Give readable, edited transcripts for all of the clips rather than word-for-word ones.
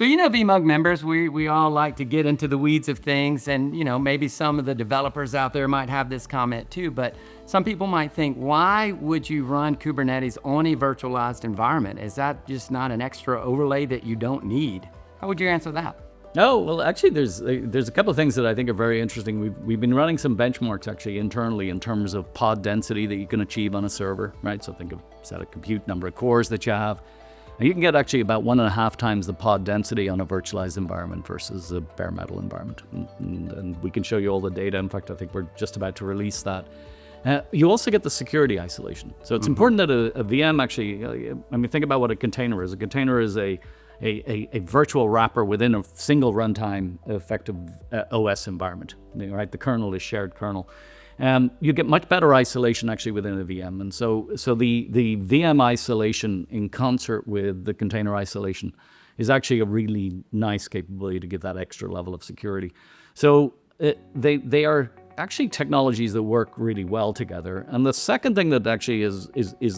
So, VMUG members, we all like to get into the weeds of things, and, maybe some of the developers out there might have this comment too, but some people might think, why would you run Kubernetes on a virtualized environment? Is that just not an extra overlay that you don't need? How would you answer that? Oh, well, actually, there's a couple of things that I think are very interesting. We've been running some benchmarks actually internally in terms of pod density that you can achieve on a server, right? So think of set of compute, number of cores that you have. And you can get actually about 1.5 times the pod density on a virtualized environment versus a bare metal environment. And we can show you all the data. In fact, I think we're just about to release that. You also get the security isolation. So it's important that a VM actually, think about what a container is. A container is a virtual wrapper within a single runtime effective OS environment, right? The kernel is shared kernel. You get much better isolation actually within a VM. And so the VM isolation in concert with the container isolation is actually a really nice capability to give that extra level of security. So they are actually technologies that work really well together. And the second thing that actually is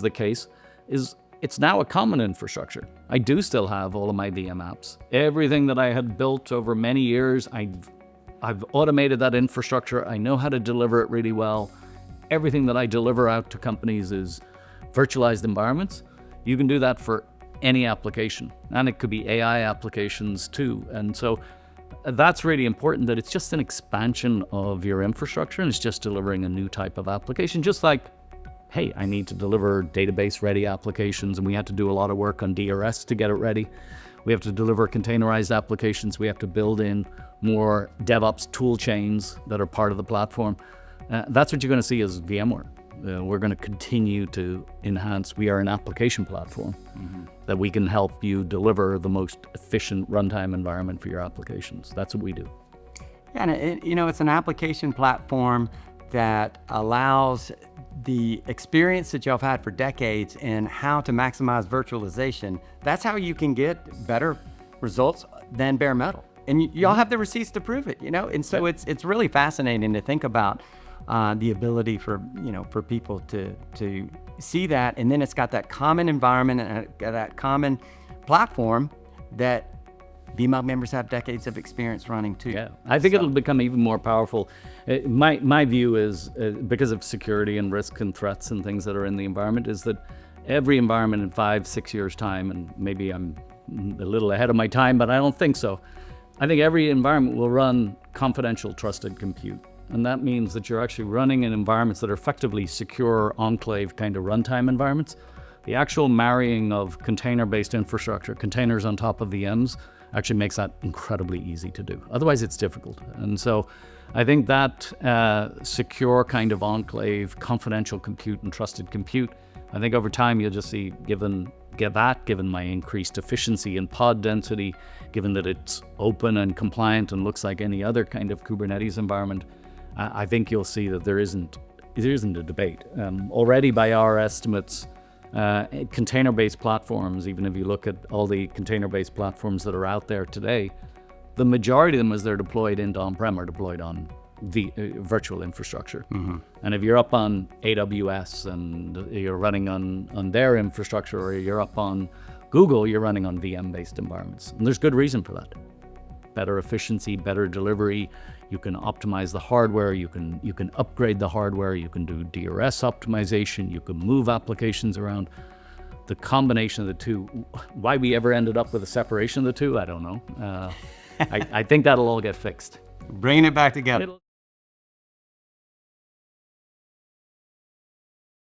the case is it's now a common infrastructure. I do still have all of my VM apps. Everything that I had built over many years, I've automated that infrastructure. I know how to deliver it really well. Everything that I deliver out to companies is virtualized environments. You can do that for any application, and it could be AI applications too. And so that's really important, that it's just an expansion of your infrastructure and it's just delivering a new type of application. Just like, hey, I need to deliver database ready applications, and we had to do a lot of work on DRS to get it ready. We have to deliver containerized applications. We have to build in more DevOps tool chains that are part of the platform. That's what you're going to see as VMware. We're going to continue to enhance. We are an application platform that we can help you deliver the most efficient runtime environment for your applications. That's what we do. Yeah, and it's an application platform that allows the experience that y'all have had for decades in how to maximize virtualization. That's how you can get better results than bare metal. And y'all have the receipts to prove it, And so it's really fascinating to think about the ability for people to see that, and then it's got that common environment and that common platform that VMUG members have decades of experience running too. Yeah, I think it'll become even more powerful. My view is, because of security and risk and threats and things that are in the environment, is that every environment in 5-6 years time, and maybe I'm a little ahead of my time, but I don't think so. I think every environment will run confidential trusted compute. And that means that you're actually running in environments that are effectively secure enclave kind of runtime environments. The actual marrying of container-based infrastructure, containers on top of VMs, actually makes that incredibly easy to do. Otherwise, it's difficult. And so I think that secure kind of enclave, confidential compute and trusted compute, I think over time you'll just see, given my increased efficiency and pod density, given that it's open and compliant and looks like any other kind of Kubernetes environment, I think you'll see that there isn't a debate. Already by our estimates, container-based platforms, even if you look at all the container-based platforms that are out there today, the majority of them, as they're deployed into on-prem, are deployed on the virtual infrastructure. And if you're up on AWS and you're running on their infrastructure, or you're up on Google, you're running on VM-based environments. And there's good reason for that. Better efficiency, better delivery. You can optimize the hardware, you can upgrade the hardware, you can do DRS optimization, you can move applications around. The combination of the two, why we ever ended up with a separation of the two, I don't know. I think that'll all get fixed. Bringing it back together.